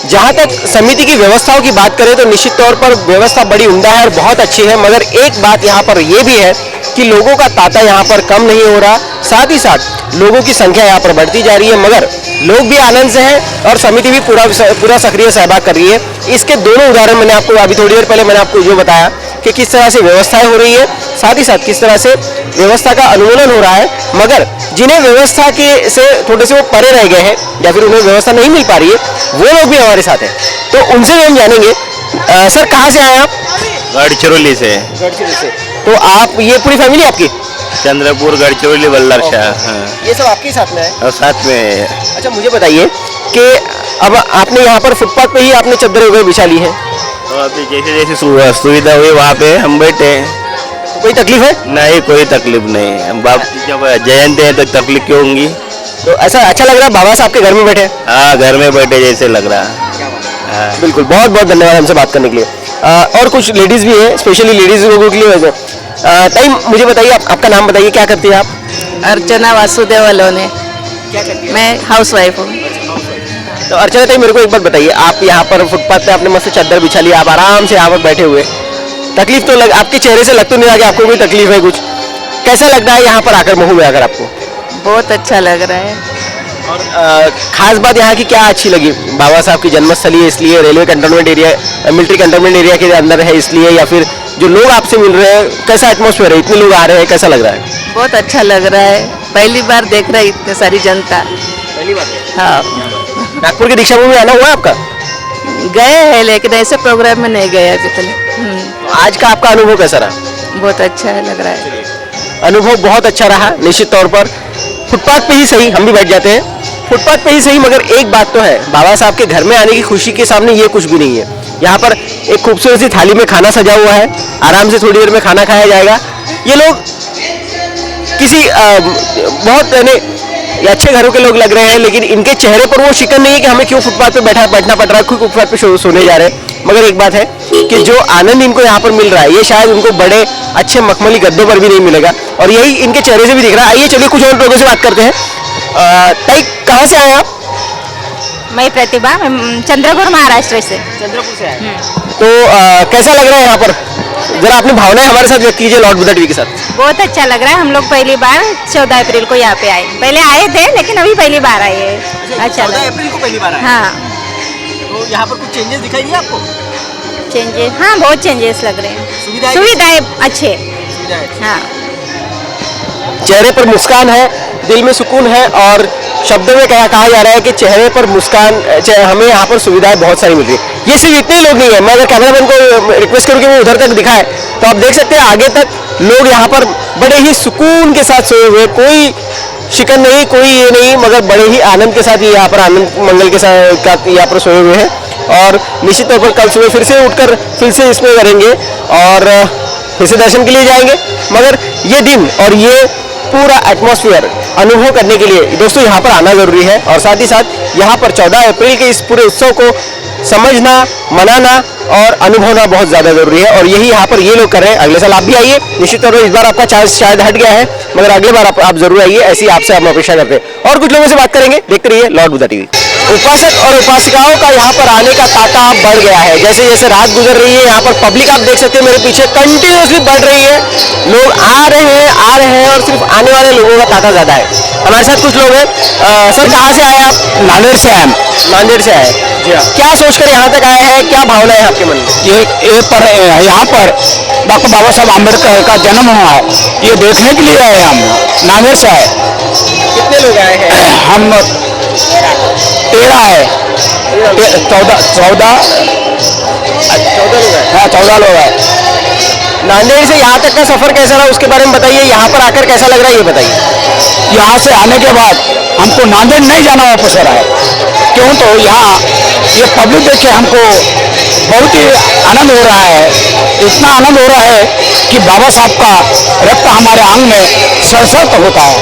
जहाँ तक समिति की व्यवस्थाओं की बात करें तो निश्चित तौर पर व्यवस्था बड़ी उम्दा है और बहुत अच्छी है, मगर एक बात यहाँ पर यह भी है कि लोगों का तांता यहाँ पर कम नहीं हो रहा, साथ ही साथ लोगों की संख्या यहाँ पर बढ़ती जा रही है, मगर लोग भी आनंद से हैं और समिति भी पूरा सक्रिय सहभाग कर रही है। इसके दोनों उदाहरण मैंने आपको अभी थोड़ी देर पहले मैंने आपको जो बताया कि किस तरह से व्यवस्थाएं हो रही है, साथ ही साथ किस तरह से व्यवस्था का अनुमोदन हो रहा है, मगर जिन्हें व्यवस्था के से थोड़े से वो परे रह गए हैं या फिर उन्हें व्यवस्था नहीं मिल पा रही है, वो लोग भी हमारे साथ हैं। तो उनसे भी हम जानेंगे। सर कहाँ से आए आप? गढ़चिरौली से। तो आप ये पूरी फैमिली आपकी? चंद्रपुर, गढ़चिरौली, बल्लर शाह। ये सब आपके साथ में है? और साथ में है। अच्छा मुझे बताइए कि अब आपने यहाँ पर फुटपाथ पे ही आपने चद्दर वगैरह बिछा ली है, तो अभी जैसे जैसे सुविधा हुई वहाँ पे हम बैठे हैं। कोई तकलीफ है? नहीं, कोई तकलीफ नहीं। हम बाप जब जयंती है तो तकलीफ क्यों होंगी? तो ऐसा अच्छा लग रहा है बाबा साहब के घर में बैठे? हाँ, घर में बैठे जैसे लग रहा है। बिल्कुल, बहुत बहुत धन्यवाद हमसे बात करने के लिए। और कुछ लेडीज़ भी हैं, स्पेशली लेडीज़ लोगों के लिए। ताई मुझे बताइए, आपका नाम बताइए, क्या करती है आप? अर्चना वासुदेव अलोने। क्या करती है? मैं हाउस वाइफ हूँ। तो अर्चना ताई मेरे को एक बात बताइए, आप यहाँ पर फुटपाथ पे आपने मस्त चादर बिछा लिया, आप आराम से यहाँ पर बैठे हुए, तकलीफ तो आपके चेहरे से लग तो नहीं रहा कि आपको कोई तकलीफ है कुछ? कैसा लगता है यहाँ पर आकर, महू में आकर आपको? बहुत अच्छा लग रहा है। और खास बात यहाँ की क्या अच्छी लगी? बाबा साहब की जन्मस्थली है इसलिए, railway cantonment area, military cantonment area के अंदर है इसलिए, या फिर जो लोग आपसे मिल रहे हैं, कैसा एटमॉस्फेयर है, इतने लोग आ रहे हैं, कैसा लग रहा है? बहुत अच्छा लग रहा है। पहली बार देख रहा है इतने सारी जनता। पहली बार? हाँ। नागपुर के दीक्षा भूमि आना हुआ आपका? गए हैं लेकिन ऐसे प्रोग्राम में नहीं गए अभी तक। आज का आपका अनुभव कैसा रहा? बहुत अच्छा लग रहा है। अनुभव बहुत अच्छा रहा। निश्चित तौर पर फुटपाथ पे ही सही, हम भी बैठ जाते हैं फुटपाथ पे ही सही, मगर एक बात तो है, बाबा साहब के घर में आने की खुशी के सामने ये कुछ भी नहीं है। यहाँ पर एक खूबसूरत सी थाली में खाना सजा हुआ है, आराम से थोड़ी देर में खाना खाया जाएगा। ये लोग किसी बहुत अच्छे घरों के लोग लग रहे हैं, लेकिन इनके चेहरे पर वो शिकन नहीं है कि हमें क्यों फुटपाथ पे बैठना पड़ रहा है, खुद फुटपाथ पे सोने जा रहे हैं। मगर एक बात है कि जो आनंद इनको यहाँ पर मिल रहा है, ये शायद उनको बड़े अच्छे मखमली गद्दों पर भी नहीं मिलेगा, और यही इनके चेहरे से भी दिख रहा है। आइए चलिए कुछ और लोगों से बात करते हैं। ताई कहाँ से आए आप? मैं प्रतिभा, चंद्रपुर महाराष्ट्र से। चंद्रपुर से आए। तो कैसा लग रहा है यहाँ पर? जरा अपनी भावनाएं हमारे साथ व्यक्त कीजिए लॉर्ड बुद्धा टीवी के साथ। बहुत अच्छा लग रहा है। हम लोग पहली बार 14 अप्रैल को यहाँ पे आए, पहले आए थे लेकिन अभी पहली बार आए हैं। अच्छा, 14 अप्रैल को पहली बार आए? हाँ। तो यहाँ पर कुछ चेंजेस दिखाई दिए आपको? चेंजेस, हाँ बहुत चेंजेस लग रहे हैं। सुविधाएं अच्छे। हाँ। चेहरे पर मुस्कान है, दिल में सुकून है, और शब्दों में कहा जा रहा है कि चेहरे पर मुस्कान, हमें यहाँ पर सुविधाएं बहुत सारी मिल रही है। ये सिर्फ इतने लोग नहीं है, मैं अगर कैमरामैन को रिक्वेस्ट करूँ कि वो उधर तक दिखाए तो आप देख सकते हैं आगे तक लोग यहाँ पर बड़े ही सुकून के साथ सोए हुए, कोई शिकन नहीं, कोई ये नहीं, मगर बड़े ही आनंद के साथ ये यहाँ पर आनंद मंगल के साथ यहाँ पर सोए हुए हैं। और निश्चित तौर पर कल सुबह फिर से उठकर फिर से इसमें करेंगे और फिर से दर्शन के लिए जाएंगे। मगर ये दिन और ये पूरा एटमॉस्फेयर अनुभव करने के लिए दोस्तों यहाँ पर आना जरूरी है, और साथ ही साथ यहाँ पर 14 अप्रैल के इस पूरे उत्सव को समझना, मनाना और अनुभवना बहुत ज़्यादा जरूरी है, और यही यहाँ पर ये लोग कर रहे हैं। अगले साल आप भी आइए, निश्चित तौर पर इस बार आपका चांस शायद हट गया है, मगर अगले बार आप जरूर आइए, ऐसी आपसे हम अपेक्षा करते हैं। और कुछ लोगों से बात करेंगे, देखते रहिए लॉर्ड बुद्धा टीवी। उपासक और उपासिकाओं का यहाँ पर आने का तांता अब बढ़ गया है। जैसे जैसे रात गुजर रही है, यहाँ पर पब्लिक आप देख सकते हैं मेरे पीछे कंटिन्यूसली बढ़ रही है। लोग आ रहे हैं और सिर्फ आने वाले लोगों का तांता ज़्यादा है। हमारे साथ कुछ लोग हैं। सर, कहाँ से आए आप? नांदेड़ से आए। नांदेड़ से आए। जी हाँ। क्या सोचकर यहाँ तक आए हैं, क्या भावना है आपके मन में? यहाँ पर डॉक्टर बाबा साहब अम्बेडकर का जन्म हुआ है, ये देखने के लिए आए हम। नांदेड़ से आए। कितने लोग आए हैं? हम 13 है। 14 लोग हैं। हाँ, 14 लोग हैं। नांदेड़ से यहाँ तक का सफर कैसा रहा, उसके बारे में बताइए। यहाँ पर आकर कैसा लग रहा है ये बताइए। यहाँ से आने के बाद हमको नांदेड़ नहीं जाना वापस हो रहा है। क्यों? तो यहाँ ये पब्लिक देख के हमको बहुत ही आनंद हो रहा है। इतना आनंद हो रहा है कि बाबा साहब का रक्त हमारे अंग में सशक्त होता है।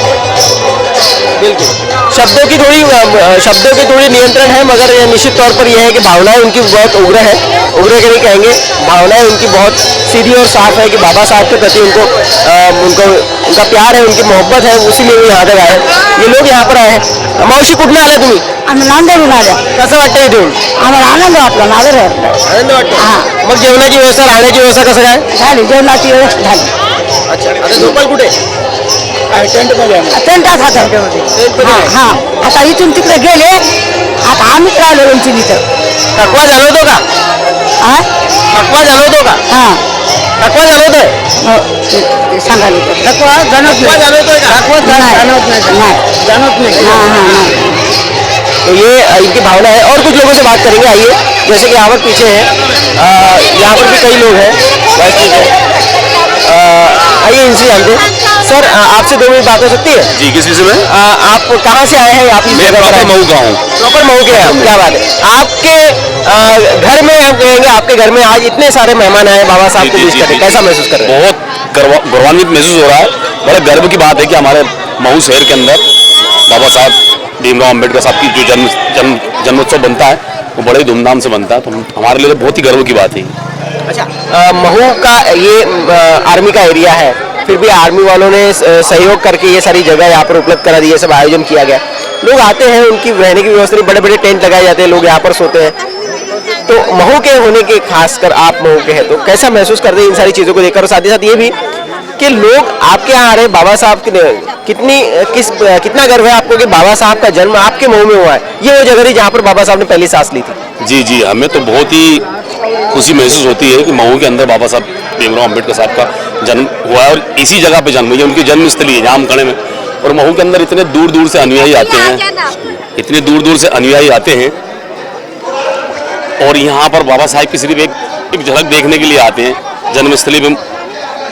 बिल्कुल। शब्दों की थोड़ी नियंत्रण है, मगर निश्चित तौर पर यह है कि भावनाएं उनकी बहुत उग्र है। उग्र के नहीं कहेंगे, भावनाएं उनकी बहुत सीधी और साफ है कि बाबा साहब के प्रति उनका प्यार है, उनकी मोहब्बत है, इसीलिए वो यहाँ तक आए। ये लोग यहाँ पर आए हैं। मावशी कुठनं आला तुम्ही? आम्ही नांदेडून आल्या. कसं वाटतं इथून? आम्हाला आनंद वाटला. नांदेड आनंद वाटतो. मग जेवणाची व्यवस्था, राहण्याची व्यवस्था कसं काय झाली? जेवणाची व्यवस्था झाली. अच्छा. आता झोपाल कुठे? टेंटात होता. हा. आता इथून तिकडे गेले. आता आम्हीच राहिलो यांची तिथं. थकवा जाणवतो का? थकवा जाणवतो का? थकवा जाणवतोय? सांगायला थकवा थकवा जाणवतोय का? जाणवत नाही. तो ये इनकी भावना है। और कुछ लोगों से बात करेंगे, आइए। जैसे कि यहाँ पर पीछे है, यहाँ पर भी कई लोग हैं। आइए इनसे जानते हैं। सर, आपसे 2 मिनट बात हो सकती है? जी, किस विषय में? आप कहाँ से आए हैं? आप मैं प्रॉपर मऊ का हूँ। प्रॉपर मऊ के हैं? क्या बात है। आपके घर में, हम कहेंगे आपके घर में आज इतने सारे मेहमान आए बाबा साहब को विश करने, कैसा महसूस कर रहे हैं? बहुत गौरवान्वित महसूस हो रहा है। बड़ा गर्व की बात है कि हमारे मऊ शहर के अंदर बाबा साहब भीमराव अम्बेडकर साहब की जो जन्मोत्सव बनता है वो बड़े ही धूमधाम से बनता है। तो हमारे लिए तो बहुत ही गर्व की बात है। अच्छा, महू का ये आर्मी का एरिया है, फिर भी आर्मी वालों ने सहयोग करके ये सारी जगह यहाँ पर उपलब्ध करा दी, ये सब आयोजन किया गया। लोग आते हैं, उनकी रहने की व्यवस्था, बड़े बड़े टेंट लगाए जाते हैं, लोग यहाँ पर सोते हैं। तो महू के होने के, खासकर आप महू के हैं, तो कैसा महसूस करते हैं इन सारी चीज़ों को देखकर? और साथ ही साथ ये भी कि लोग आपके यहाँ आ रहे, बाबा साहब कितना गर्व है आपको कि बाबा साहब का जन्म आपके महू में हुआ है। ये वो जगह थी जहाँ पर बाबा साहब ने पहली सांस ली थी। जी जी, हमें तो बहुत ही खुशी महसूस होती है कि महू के अंदर बाबा साहब भीमराव अम्बेडकर साहब का जन्म हुआ है और इसी जगह पे जन्म हुई है, उनकी जन्मस्थली है जाम खड़े में। और महू के अंदर इतने दूर दूर से अनुयायी आते हैं, और यहाँ पर बाबा साहब की सिर्फ एक झलक देखने के लिए आते हैं, जन्मस्थली में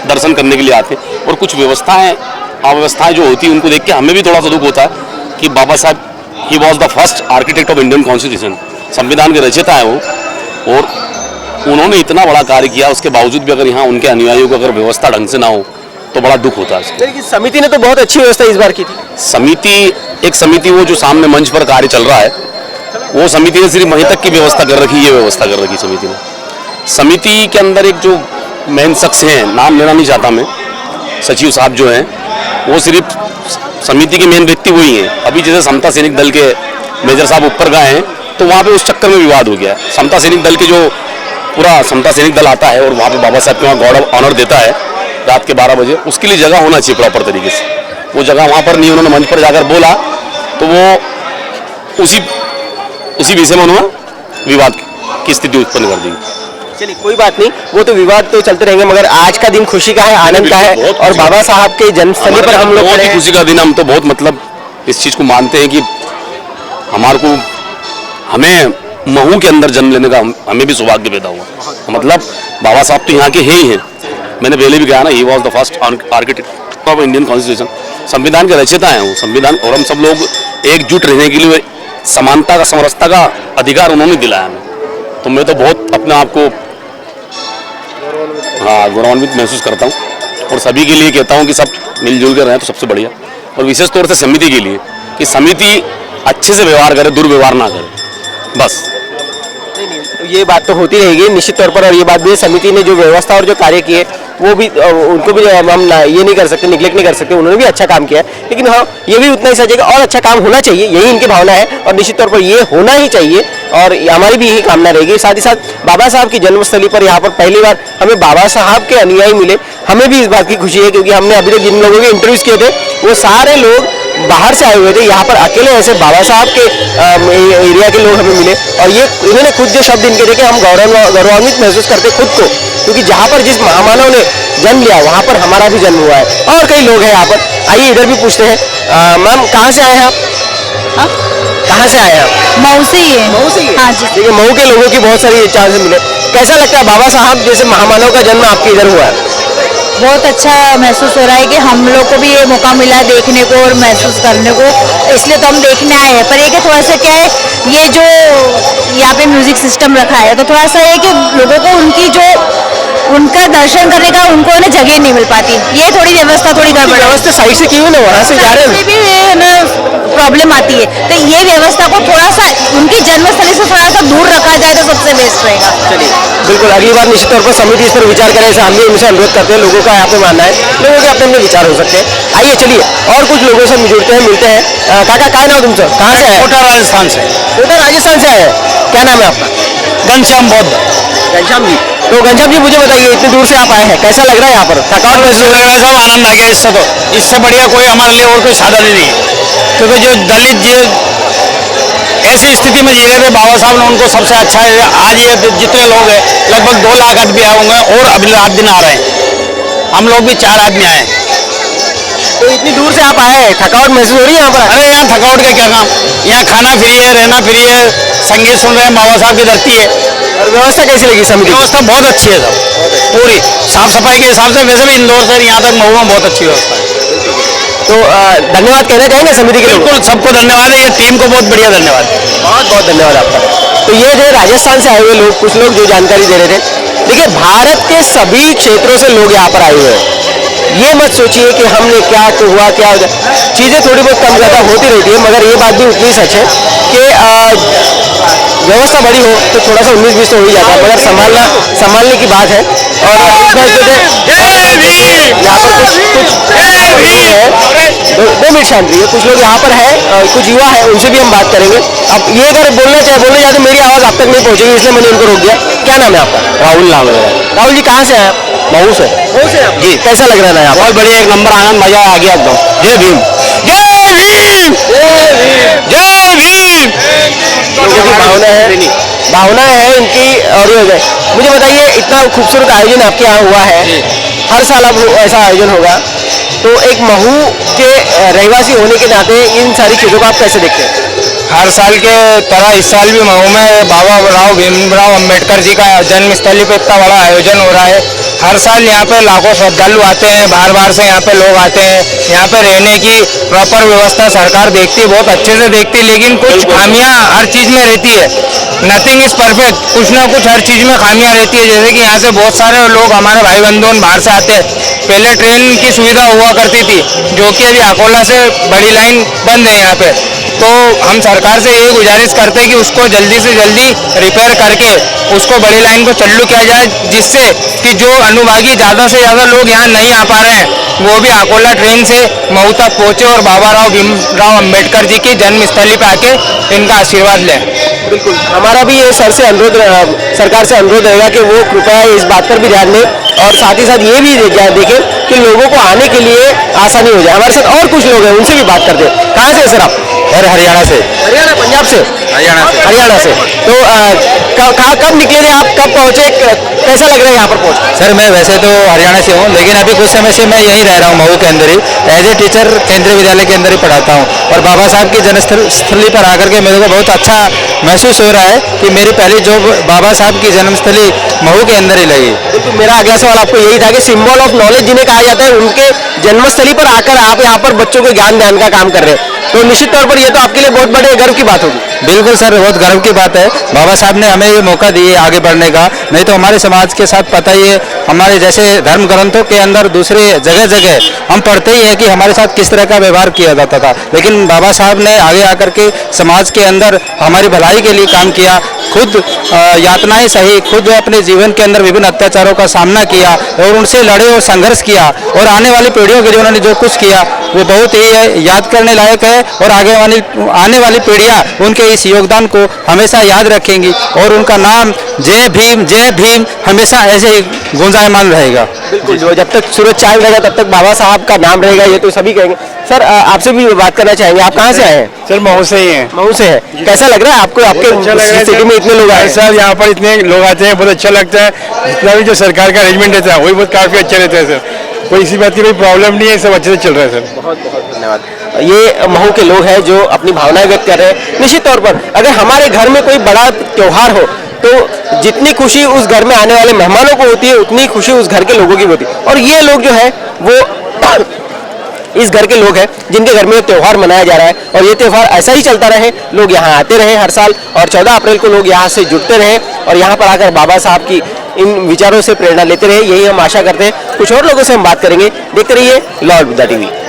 दर्शन करने के लिए आते हैं। और कुछ अव्यवस्थाएं जो होती हैं उनको देख के हमें भी थोड़ा सा दुख होता है कि बाबा साहब he was the first architect of Indian constitution, संविधान के रचयिता है वो, और उन्होंने इतना बड़ा कार्य किया, उसके बावजूद भी अगर यहाँ उनके अनुयायियों को अगर व्यवस्था ढंग से ना हो तो बड़ा दुख होता है। लेकिन समिति ने तो बहुत अच्छी व्यवस्था इस बार की थी। समिति वो जो सामने मंच पर कार्य चल रहा है, वो समिति ने सिर्फ वहीं तक की व्यवस्था कर रखी, ये व्यवस्था कर रखी समिति ने। समिति के अंदर एक जो मेन शख्स हैं, नाम लेना नहीं चाहता मैं, सचिव साहब जो हैं, वो सिर्फ समिति के मेन व्यक्ति वही हैं। अभी जैसे समता सैनिक दल के मेजर साहब ऊपर गए हैं, तो वहाँ पे उस चक्कर में विवाद हो गया। समता सैनिक दल के जो पूरा समता सैनिक दल आता है और वहाँ पे बाबा साहब के वहाँ गॉड ऑफ ऑनर देता है रात के 12 बजे, उसके लिए जगह होना चाहिए प्रॉपर तरीके से। वो जगह वहाँ पर नहीं, उन्होंने मंच पर जाकर बोला, तो वो उसी विषय में उन्होंने विवाद की स्थिति उत्पन्न कर दी। चलिए कोई बात नहीं, वो तो विवाद तो चलते रहेंगे, मगर आज का दिन खुशी का है, आनंद का है, और बाबा साहब के जन्मस्थली पर हम लोग बहुत ही खुशी का दिन। हम तो बहुत मतलब इस चीज़ को मानते हैं कि हमें महू के अंदर जन्म लेने का हमें भी सौभाग्य पैदा हुआ। मतलब बाबा साहब तो यहाँ के ही हैं। मैंने पहले भी कहा ना, he was the first architect of Indian constitution, संविधान के रचयिता हैं वो। संविधान, और हम सब लोग एकजुट रहने के लिए समानता का, समरसता का अधिकार उन्होंने दिलाया हमें। तो मैं तो बहुत अपने आप को गौरवान्वित महसूस करता हूँ, और सभी के लिए कहता हूँ कि सब मिलजुल कर रहें तो सबसे बढ़िया। और विशेष तौर से समिति के लिए कि समिति अच्छे से व्यवहार करे, दुर्व्यवहार ना करे, बस। ये बात तो होती रहेगी निश्चित तौर पर, और ये बात भी समिति ने जो व्यवस्था और जो कार्य किए वो भी उनको भी हम ये नहीं कर सकते, निगलेक्ट नहीं कर सकते, उन्होंने भी अच्छा काम किया है। लेकिन हाँ, ये भी उतना ही सजेगा और अच्छा काम होना चाहिए, यही इनकी भावना है और निश्चित तौर पर ये होना ही चाहिए और हमारी भी यही कामना रहेगी। साथ ही साथ बाबा साहब की जन्मस्थली पर यहाँ पर पहली बार हमें बाबा साहब के अनुयायी मिले, हमें भी इस बात की खुशी है, क्योंकि हमने अभी तक जिन लोगों के इंटरव्यूज किए थे वो सारे लोग बाहर से आए हुए थे। यहाँ पर अकेले ऐसे बाबा साहब के एरिया के लोग हमें मिले और ये इन्होंने खुद जो शब्द इनके देखे, हम गौरवान्वित महसूस करते खुद को, क्योंकि जहाँ पर जिस महामानव ने जन्म लिया वहाँ पर हमारा भी जन्म हुआ है। और कई लोग हैं यहाँ पर, आइए इधर भी पूछते हैं। मैम कहाँ से आए हैं आप? कहाँ से आए हैं आप? मऊ से ही है। मऊ से ही है? हाँ जी। देखिए मऊ के लोगों की बहुत सारी चांस मिले। कैसा लगता है बाबा साहब जैसे महामानव का जन्म आपके इधर हुआ है? बहुत अच्छा महसूस हो रहा है कि हम लोग को भी ये मौका मिला है देखने को और महसूस करने को, इसलिए तो हम देखने आए हैं। पर ये कि थोड़ा सा क्या है, ये जो यहाँ पे म्यूजिक सिस्टम रखा है तो थोड़ा सा है कि लोगों को उनकी जो उनका दर्शन करने का उनको ना जगह नहीं मिल पाती, ये थोड़ी व्यवस्था थोड़ी गड़बड़ है। व्यवस्था सही से क्यों ना वहाँ से जा रहे हैं भी ना प्रॉब्लम आती है, तो ये व्यवस्था को थोड़ा सा उनकी जन्मस्थली से थोड़ा सा दूर रखा जाए तो सबसे बेस्ट रहेगा। चलिए बिल्कुल, अगली बार निश्चित तौर पर समिति इस पर विचार करे, ऐसा हम भी उनसे अनुरोध करते हैं। लोगों का यहाँ पे मानना है, लोगों के अपने अपने विचार हो सकते हैं। आइए चलिए और कुछ लोगों से जुड़ते हैं, मिलते हैं। काका काय नाम तुमचं, कहाँ से है? कोटा राजस्थान से। कोटा राजस्थान से आए हैं, क्या नाम है आपका? घनश्याम बौद्ध। घनश्याम जी, तो घनश्याम जी मुझे बताइए, इतनी दूर से आप आए हैं, कैसा लग रहा है यहाँ पर? थकावट महसूस लग रहा है, सब आनंद आ गया इससे, तो इससे बढ़िया कोई हमारे लिए और कोई साधन ही नहीं है। क्योंकि जो दलित जो ऐसी स्थिति में जी रहे थे, बाबा साहब ने उनको सबसे अच्छा है। आज ये जितने लोग हैं लगभग 2 लाख आदमी आए होंगे और अभी रात दिन आ रहे हैं, हम लोग भी 4 आदमी आए हैं। तो इतनी दूर से आप आए हैं, थकावट महसूस हो रही है यहाँ पर? अरे यहाँ थकावट का क्या काम, यहाँ खाना फ्री है, रहना फ्री है, संगीत सुन रहे हैं, बाबा साहब की धरती है। और व्यवस्था कैसी लगी समिति? व्यवस्था बहुत अच्छी है सब, पूरी साफ सफाई के हिसाब से। वैसे भी इंदौर से यहाँ तक मऊ में बहुत अच्छी व्यवस्था है। तो धन्यवाद कहना चाहेंगे समिति के लोग? बिल्कुल, सबको धन्यवाद है, ये टीम को बहुत बढ़िया धन्यवाद। बहुत बहुत धन्यवाद आपका। तो ये थे राजस्थान से आए हुए लोग, कुछ लोग जो जानकारी दे रहे थे। देखिए भारत के सभी क्षेत्रों से लोग यहाँ पर आए हुए हैं। ये मत सोचिए कि हमने क्या तो हुआ क्या हो जाए, चीज़ें थोड़ी बहुत कम ज़्यादा होती रहती है, मगर ये बात भी उतनी सच है कि व्यवस्था बड़ी हो तो थोड़ा सा 19-20 तो हो ही जाता है, मगर संभालने की बात है। और यहाँ पर कुछ है, 2 मिनट शांत रहिए, कुछ लोग यहाँ पर है, कुछ युवा है, उनसे भी हम बात करेंगे। अब ये अगर बोलने जाते मेरी आवाज़ आप तक नहीं पहुँचेगी, इसलिए मैंने उनको रोक दिया। क्या नाम है आपका? राहुल नाम है। राहुल जी कहाँ से हैं आप? मऊ से। मऊ से आप? जी। कैसा लग रहा है यहाँ? बहुत बढ़िया, एक नंबर आनंद, मजा आ गया एकदम। जय भीम, जय भीम, जय भीम। लोगों की भावना है इनकी। और ये मुझे बताइए, इतना खूबसूरत आयोजन आपके यहाँ हुआ है, हर साल अब ऐसा आयोजन होगा, तो एक महू के रहवासी होने के नाते इन सारी चीज़ों को आप कैसे देखते हैं? हर साल के तरह इस साल भी मऊ में बाबा राव भीमराव अंबेडकर जी का जन्मस्थली पे इतना बड़ा आयोजन हो रहा है। हर साल यहाँ पे लाखों श्रद्धालु आते हैं, बाहर से यहाँ पे लोग आते हैं। यहाँ पे रहने की प्रॉपर व्यवस्था सरकार देखती है, बहुत अच्छे से देखती है, लेकिन कुछ खामियां हर चीज़ में रहती है। नथिंग इज़ परफेक्ट, कुछ ना कुछ हर चीज़ में खामियां रहती है। जैसे कि यहाँ से बहुत सारे लोग हमारे भाई बंधु बाहर से आते हैं। पहले ट्रेन की सुविधा हुआ करती थी, जो कि अभी अकोला से बड़ी लाइन बंद है यहाँ पे। तो हम सरकार से ये गुजारिश करते हैं कि उसको जल्दी से जल्दी रिपेयर करके उसको बड़ी लाइन को चालू किया जाए, जिससे कि जो अनुभागी ज़्यादा से ज़्यादा लोग यहाँ नहीं आ पा रहे हैं वो भी अकोला ट्रेन से मऊ तक पहुँचे और बाबा राव भीमराव अंबेडकर जी की जन्मस्थली पे आके इनका आशीर्वाद लें। बिल्कुल, हमारा भी ये सरकार से अनुरोध रहेगा कि वो कृपया इस बात पर भी ध्यान दें और साथ ही साथ ये भी देखें कि लोगों को आने के लिए आसानी हो जाए। हमारे साथ और कुछ लोग हैं, उनसे भी बात करते हैं। कहाँ से सर आप? और हरियाणा से। हरियाणा, पंजाब से? हरियाणा से। तो कब निकले थे आप, कब पहुँचे, कैसा लग रहा है यहाँ पर पहुँच? सर मैं वैसे तो हरियाणा से हूँ, लेकिन अभी कुछ समय से मैं यहीं रह रहा हूँ मऊ के अंदर ही, एज ए टीचर केंद्रीय विद्यालय के अंदर ही पढ़ाता हूँ। और बाबा साहब की जन्मस्थली पर आकर के मेरे को बहुत अच्छा महसूस हो रहा है कि मेरी पहली जॉब बाबा साहब की जन्मस्थली मऊ के अंदर ही लगी। बिल्कुल, मेरा अगला सवाल आपको यही था कि सिंबल ऑफ नॉलेज जिन्हें कहा जाता है, उनके जन्मस्थली पर आकर आप यहाँ पर बच्चों को ज्ञान का काम कर रहे हैं, तो निश्चित तौर पर ये तो आपके लिए बहुत बड़े गर्व की बात होगी। बिल्कुल सर, बहुत गर्व की बात है। बाबा साहब ने हमें ये मौका दिए आगे बढ़ने का, नहीं तो हमारे समाज के साथ पता ही है, हमारे जैसे धर्म ग्रंथों के अंदर दूसरे जगह जगह हम पढ़ते ही है कि हमारे साथ किस तरह का व्यवहार किया जाता था, लेकिन बाबा साहब ने आगे आकर के समाज के अंदर हमारी भलाई के लिए काम किया। खुद यातनाएं सही, खुद अपने जीवन के अंदर विभिन्न अत्याचारों का सामना किया और उनसे लड़े और संघर्ष किया, और आने वाली पीढ़ियों के लिए उन्होंने जो कुछ किया वो बहुत ही याद करने लायक है, और आने वाली पीढ़ियां उनके इस योगदान को हमेशा याद रखेंगी, और उनका नाम जय भीम हमेशा ऐसे ही गुंजायमान रहेगा। बिल्कुल, जो जब तक सूरज चांद रहेगा तब तक बाबा साहब का नाम रहेगा, ये तो सभी कहेंगे। सर आपसे भी बात करना चाहेंगे, आप कहाँ से आए हैं? सर महू से ही हैं। महू से है, कैसा लग रहा है आपको? आपके सिटी में इतने लोग आए हैं। सर यहाँ पर इतने लोग आते हैं, बहुत अच्छा लगता है। जितना भी जो सरकार का अरेंजमेंट रहता है वही बहुत काफ़ी अच्छा रहता है सर। कोई इसी बात की कोई प्रॉब्लम नहीं है, सब अच्छे से चल रहा है सर। बहुत बहुत धन्यवाद। ये महू के लोग हैं जो अपनी भावनाएं व्यक्त कर रहे हैं। निश्चित तौर पर अगर हमारे घर में कोई बड़ा त्योहार हो तो जितनी खुशी उस घर में आने वाले मेहमानों को होती है, उतनी खुशी उस घर के लोगों की होती है। और ये लोग जो है वो इस घर के लोग हैं जिनके घर में ये त्यौहार मनाया जा रहा है, और ये त्यौहार ऐसा ही चलता रहे, लोग यहाँ आते रहे हर साल, और 14 अप्रैल को लोग यहाँ से जुड़ते रहे और यहाँ पर आकर बाबा साहब की इन विचारों से प्रेरणा लेते रहे। यही हम आशा करते हैं। कुछ और लोगों से हम बात करेंगे। देखते रहिए लाल बुद्धा टीवी।